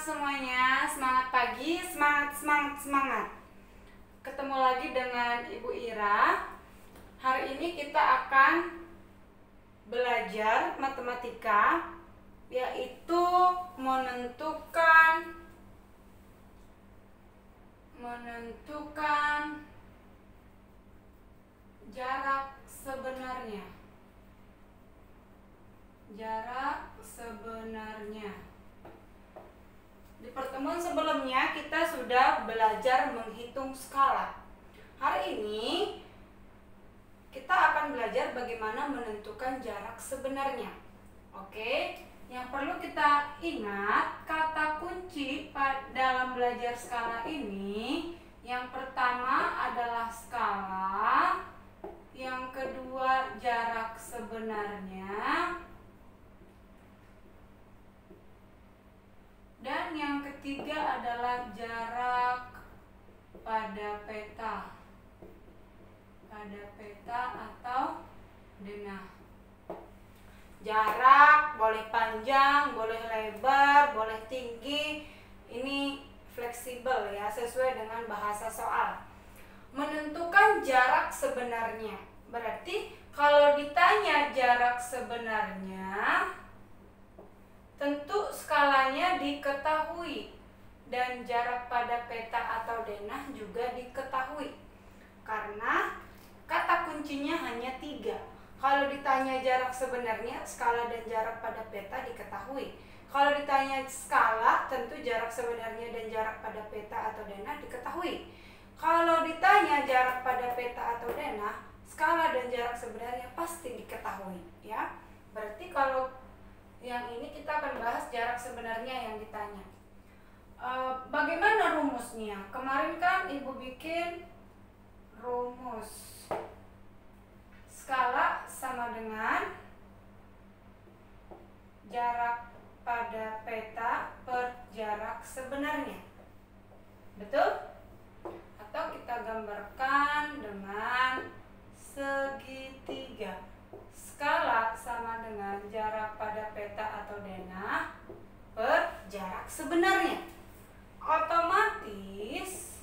semuanya, semangat pagi, semangat. Ketemu lagi dengan Ibu Ira. Hari ini kita akan belajar matematika, yaitu menentukan jarak sebenarnya. Di pertemuan sebelumnya kita sudah belajar menghitung skala. Hari ini kita akan belajar bagaimana menentukan jarak sebenarnya. Oke, yang perlu kita ingat, kata kunci dalam belajar skala ini, yang pertama adalah skala, yang kedua jarak sebenarnya, dan yang ketiga adalah jarak pada peta atau denah. Jarak boleh panjang, boleh lebar, boleh tinggi. Ini fleksibel ya, sesuai dengan bahasa soal. Menentukan jarak sebenarnya. Berarti kalau ditanya jarak sebenarnya, tentu skalanya diketahui dan jarak pada peta atau denah juga diketahui. Karena kata kuncinya hanya 3. Kalau ditanya jarak sebenarnya, skala dan jarak pada peta diketahui. Kalau ditanya skala, tentu jarak sebenarnya dan jarak pada peta atau denah diketahui. Kalau ditanya jarak pada peta atau denah, skala dan jarak sebenarnya pasti diketahui, ya. Berarti kalau yang ini kita akan bahas jarak sebenarnya yang ditanya. Bagaimana rumusnya? Kemarin kan Ibu bikin rumus. Skala sama dengan jarak pada peta per jarak sebenarnya. Betul? Atau kita gambarkan dengan segitiga. Skala sama dengan jarak pada peta atau denah per jarak sebenarnya. Otomatis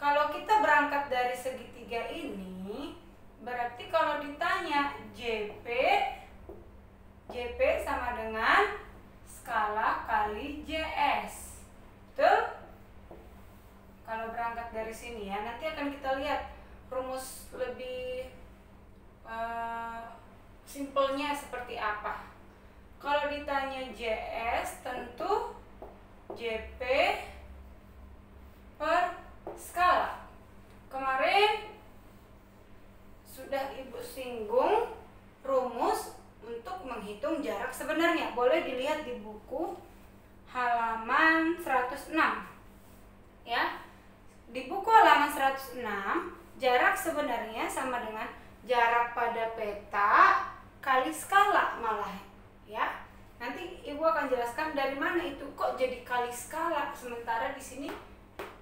kalau kita berangkat dari segitiga ini, berarti kalau ditanya JP sama dengan skala kali JS. Betul? Kalau berangkat dari sini ya, nanti akan kita lihat rumus lebih simpelnya seperti apa. Kalau ditanya JS, tentu JP per skala. Kemarin sudah Ibu singgung rumus untuk menghitung jarak sebenarnya. Boleh dilihat di buku halaman 106. Ya. Di buku halaman 106, jarak sebenarnya sama dengan jarak pada peta kali skala malah, ya. Nanti Ibu akan jelaskan dari mana itu kok jadi kali skala sementara di sini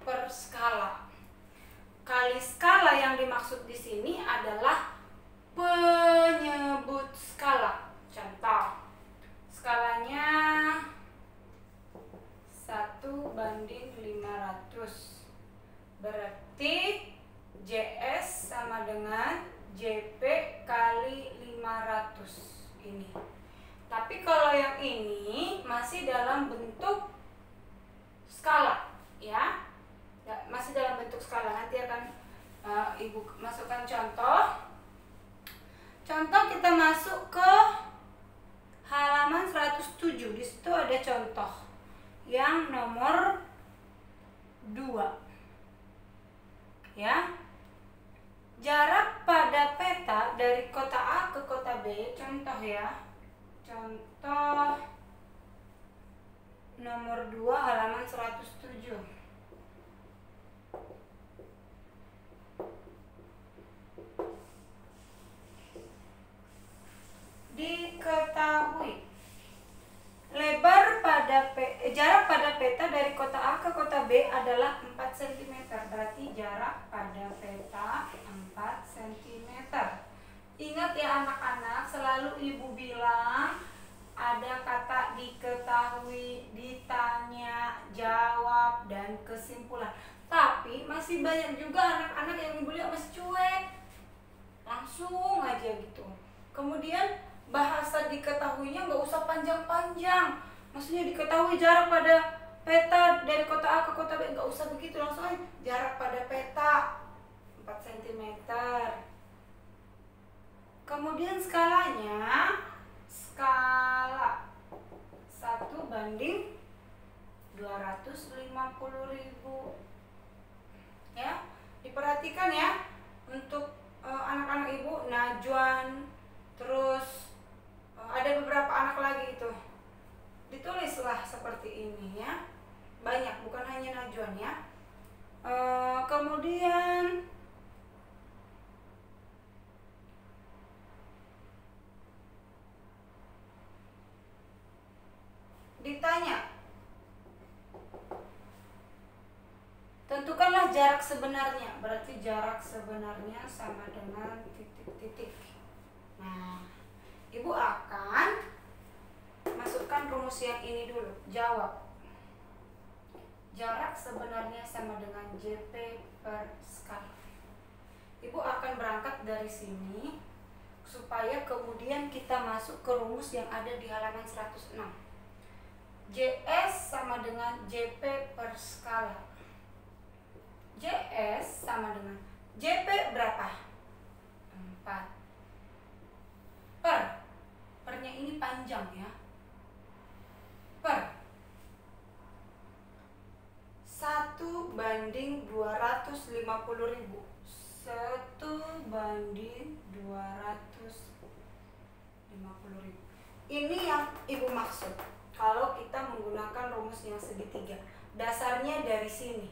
per skala. Kali skala yang dimaksud di sini adalah penyebut skala. Contoh, skalanya 1:500. Berarti JS sama dengan JP kali 500 ini. Tapi kalau yang ini masih dalam bentuk skala, ya. Masih dalam bentuk skala. Nanti akan Ibu masukkan contoh. Contoh kita masuk ke halaman 107. Di situ ada contoh yang nomor 2. Ya. Jarak pada peta dari kota A ke kota B, contoh ya. Contoh nomor 2 halaman 107. Diketahui jarak pada peta dari kota A ke kota B adalah 4 cm. Berarti jarak pada peta 4 cm. Ingat ya anak-anak, selalu Ibu bilang ada kata diketahui, ditanya jawab, dan kesimpulan. Tapi masih banyak juga anak-anak yang ibu lihat masih cuek, langsung aja gitu. Kemudian bahasa diketahuinya nggak usah panjang-panjang, maksudnya diketahui jarak pada peta dari kota A ke kota B, nggak usah begitu, langsung aja jarak pada peta 4 cm. Kemudian skalanya, skala 1/250.000 ya. Diperhatikan ya untuk anak-anak ibu, Najwan, terus ada beberapa anak lagi itu, ditulislah seperti ini ya, banyak, bukan hanya Najwan ya. Kemudian ditanya, tentukanlah jarak sebenarnya. Berarti jarak sebenarnya sama dengan titik-titik. Nah, ibu akan masukkan rumus yang ini dulu. Jawab. Jarak sebenarnya sama dengan JP per skala. Ibu akan berangkat dari sini supaya kemudian kita masuk ke rumus yang ada di halaman 106. JS sama dengan JP per skala. JS sama dengan JP berapa? 4. Pernya ini panjang ya. Per 1/250.000. 1/250.000. Ini yang ibu maksud kalau kita menggunakan rumus yang segitiga. Dasarnya dari sini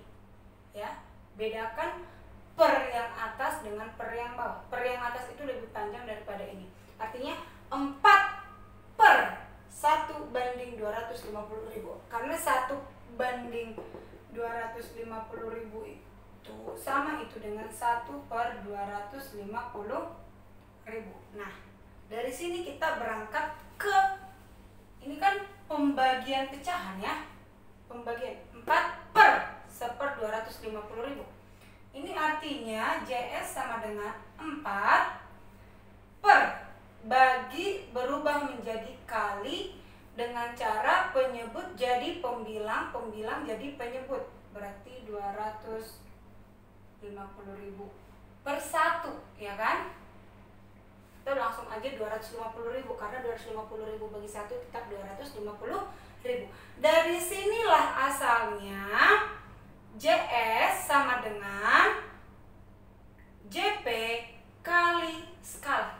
ya. Bedakan per yang atas dengan per yang bawah. Per yang atas itu lebih panjang daripada ini. Artinya 4/1/250.000. Karena 1/250.000 itu sama itu dengan 1/250.000. Nah, dari sini kita berangkat ke, ini kan pembagian pecahan ya. Pembagian 4/1/250.000. Ini artinya JS sama dengan 4 bagi berubah menjadi kali dengan cara penyebut jadi pembilang, pembilang jadi penyebut. Berarti 250.000 per 1 ya kan? Kita langsung aja 250.000 karena 250.000 bagi 1 tetap 250.000. Dari sinilah asalnya JS sama dengan JP kali skala.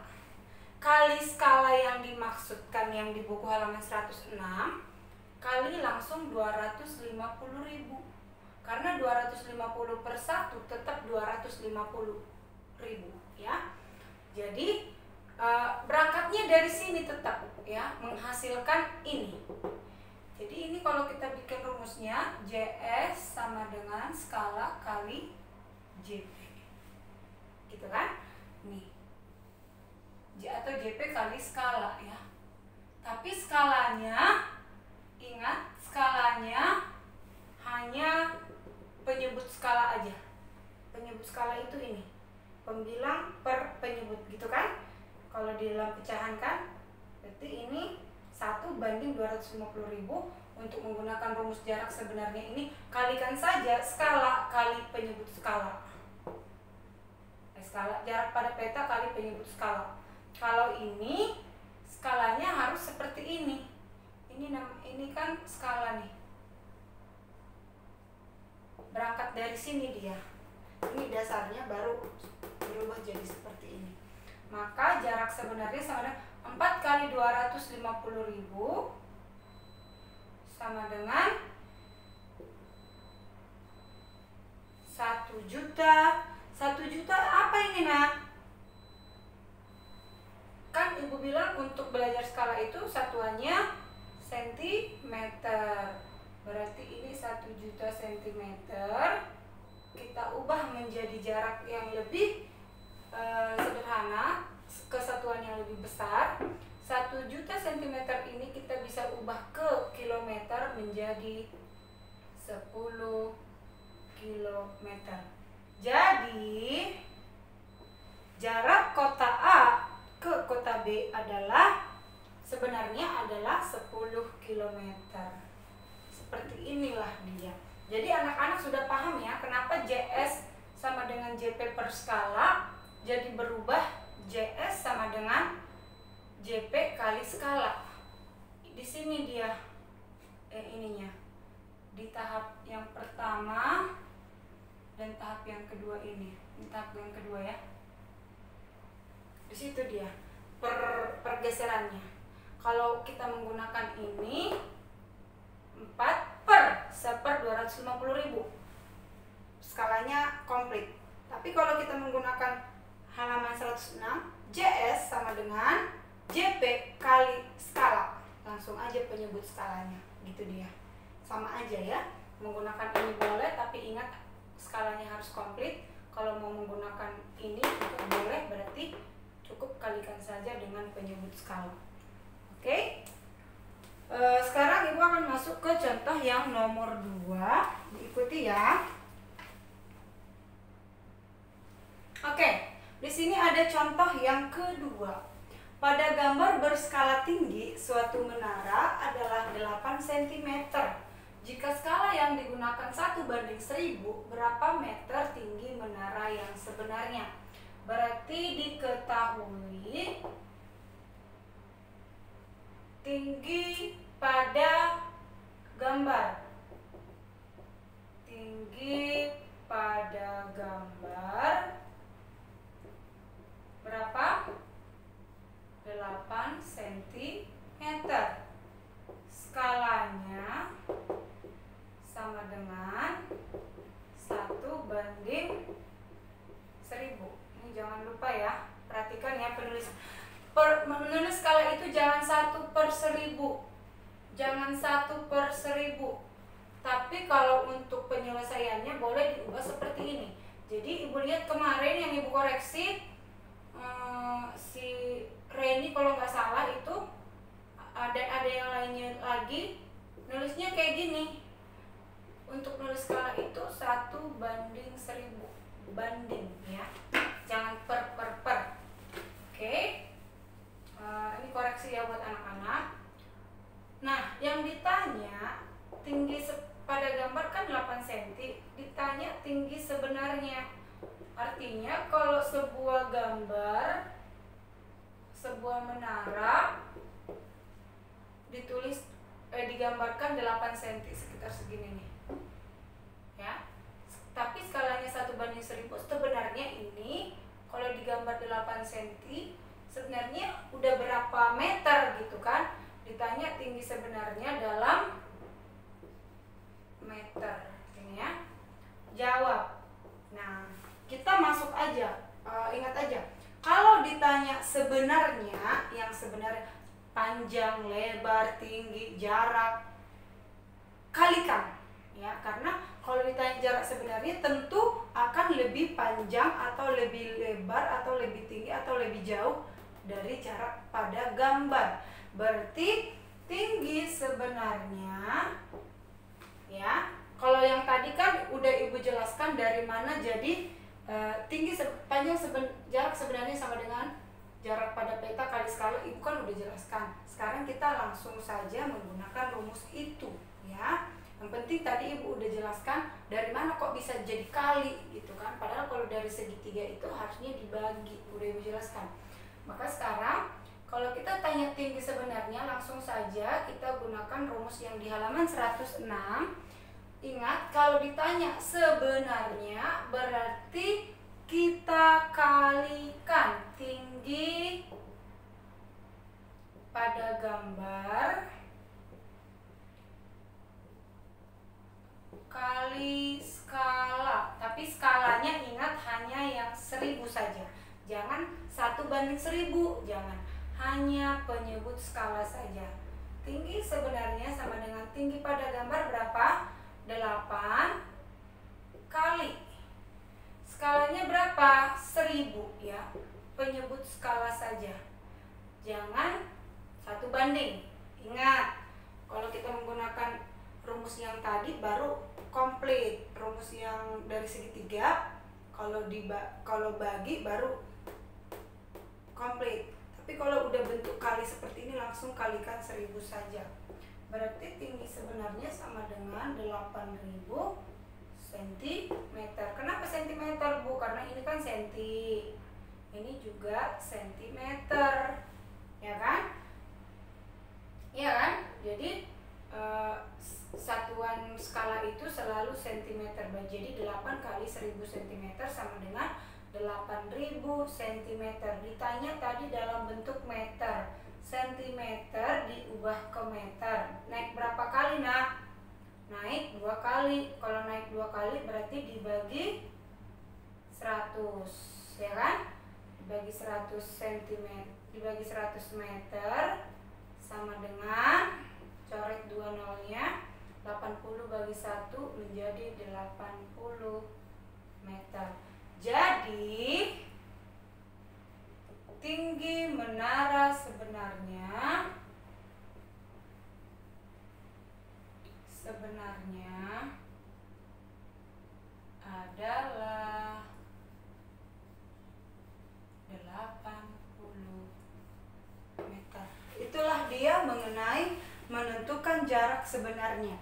Kali skala yang dimaksudkan yang di buku halaman 106 kali langsung 250.000. Karena 250 per 1 tetap 250.000 ya. Jadi berangkatnya dari sini tetap ya, menghasilkan ini. Jadi ini kalau kita bikin rumusnya, JS sama dengan skala kali JP. Gitu kan? Nih. Atau JP kali skala ya. Tapi skalanya, ingat skalanya hanya penyebut skala aja. Penyebut skala itu ini. Pembilang per penyebut gitu kan? Kalau di dalam pecahan kan, berarti ini 1/250.000. Untuk menggunakan rumus jarak sebenarnya ini, kalikan saja skala kali penyebut skala. Skala jarak pada peta kali penyebut skala. Kalau ini skalanya harus seperti ini. Ini kan skala nih. Berangkat dari sini dia. Ini dasarnya baru berubah jadi seperti ini. Maka jarak sebenarnya sama dengan 4 kali 250.000 sama dengan 1 juta. 1 juta apa ini nak? Kan ibu bilang untuk belajar skala itu satuannya sentimeter. Berarti ini 1 juta sentimeter. Kita ubah menjadi jarak yang lebih sederhana, kesatuan yang lebih besar. 1 juta sentimeter ini kita bisa ubah ke kilometer menjadi 10 kilometer. Jadi jarak kota A ke kota B sebenarnya adalah 10 kilometer. Seperti inilah dia. Jadi anak-anak sudah paham ya kenapa JS sama dengan JP per skala jadi berubah JS sama dengan JP kali skala. Di sini dia ininya. Di tahap yang pertama dan tahap yang kedua ini. Ini tahap yang kedua ya. Di situ dia pergeserannya. Kalau kita menggunakan ini 4 per 1/250.000. Skalanya komplit. Tapi kalau kita menggunakan halaman 106, JS sama dengan JP kali skala. Langsung aja penyebut skalanya. Gitu dia. Sama aja ya. Menggunakan ini boleh, tapi ingat skalanya harus komplit. Kalau mau menggunakan ini itu boleh, berarti cukup kalikan saja dengan penyebut skala. Oke? Sekarang Ibu akan masuk ke contoh yang nomor 2. Diikuti ya. Oke, di sini ada contoh yang kedua. Pada gambar berskala tinggi, suatu menara adalah 8 cm. Jika skala yang digunakan 1/1000, berapa meter tinggi menara yang sebenarnya? Berarti diketahui tinggi pada gambar. Tinggi pada gambar berapa? 8 cm. Skalanya sama dengan 1/1000. Ini jangan lupa ya, perhatikan ya penulis. Menulis skala itu jangan 1/1000. Jangan 1/1000. Tapi kalau untuk penyelesaiannya boleh diubah seperti ini. Jadi Ibu lihat kemarin yang Ibu koreksi, si Reni kalau nggak salah itu ada yang lainnya lagi nulisnya kayak gini. Untuk nulis skala itu 1/1000. Banding ya. Jangan per. Oke. Ini koreksi ya buat anak-anak. Nah, yang ditanya tinggi pada gambar kan 8 cm, ditanya tinggi sebenarnya. Artinya kalau sebuah gambar, sebuah menara digambarkan 8 cm, sekitar segini nih. Ya. Tapi skalanya 1/1000, sebenarnya ini kalau digambar 8 cm sebenarnya udah berapa meter gitu kan? Ditanya tinggi sebenarnya dalam meter. Ini ya. Jawab. Nah, kita masuk aja. Ingat aja. Kalau ditanya sebenarnya, yang sebenarnya panjang, lebar, tinggi, jarak, kalikan. Ya, karena kalau ditanya jarak sebenarnya tentu akan lebih panjang atau lebih lebar atau lebih tinggi atau lebih jauh dari jarak pada gambar. Berarti tinggi sebenarnya ya. Kalau yang tadi kan udah Ibu jelaskan dari mana jadi jarak sebenarnya sama dengan jarak pada peta kali skala. Ibu kan udah jelaskan. Sekarang kita langsung saja menggunakan rumus itu ya. Yang penting tadi Ibu udah jelaskan dari mana kok bisa jadi kali gitu kan. Padahal kalau dari segitiga itu harusnya dibagi. Udah Ibu jelaskan. Maka sekarang kalau kita tanya tinggi sebenarnya, langsung saja kita gunakan rumus yang di halaman 106. Ingat, kalau ditanya sebenarnya berarti kita kalikan tinggi pada gambar kali skala. Tapi skalanya ingat hanya yang 1000 saja. Jangan 1/1000, jangan. Hanya penyebut skala saja. Tinggi sebenarnya sama dengan tinggi pada gambar berapa? 8 kali. Skalanya berapa? 1000 ya. Penyebut skala saja. Jangan 1/. Ingat, kalau kita menggunakan rumus yang tadi baru komplit. Rumus yang dari segitiga kalau bagi baru komplit. Tapi kalau udah bentuk kali seperti ini langsung kalikan 1000 saja. Berarti tinggi sebenarnya sama dengan 8000 cm. Kenapa cm, Bu? Karena ini kan senti. Ini juga cm. Ya kan? Ya kan? Jadi satuan skala itu selalu cm. Jadi 8 kali 1000 cm sama dengan 8000 cm. Ditanya tadi dalam bentuk meter. Sentimeter diubah ke meter. Naik berapa kali, Nak? Naik 2 kali. Kalau naik 2 kali berarti dibagi 100, ya kan? Dibagi 100 cm, dibagi 100 meter sama dengan, coret 2 nolnya, 80 bagi 1 menjadi 80 meter. Jadi tinggi menara sebenarnya adalah 80 meter. Itulah dia mengenai menentukan jarak sebenarnya.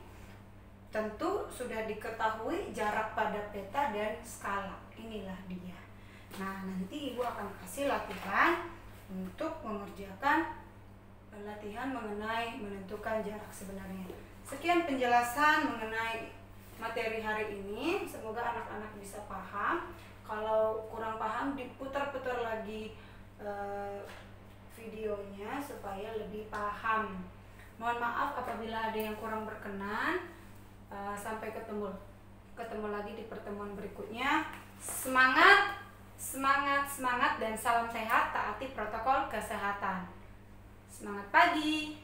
Tentu sudah diketahui jarak pada peta dan skala. Inilah dia. Nah, nanti Ibu akan kasih latihan untuk mengerjakan latihan mengenai menentukan jarak sebenarnya. Sekian penjelasan mengenai materi hari ini. Semoga anak-anak bisa paham. Kalau kurang paham, diputar-putar lagi videonya supaya lebih paham. Mohon maaf apabila ada yang kurang berkenan. Sampai ketemu lagi di pertemuan berikutnya. Semangat! Semangat, semangat, dan salam sehat, taati protokol kesehatan. Semangat pagi!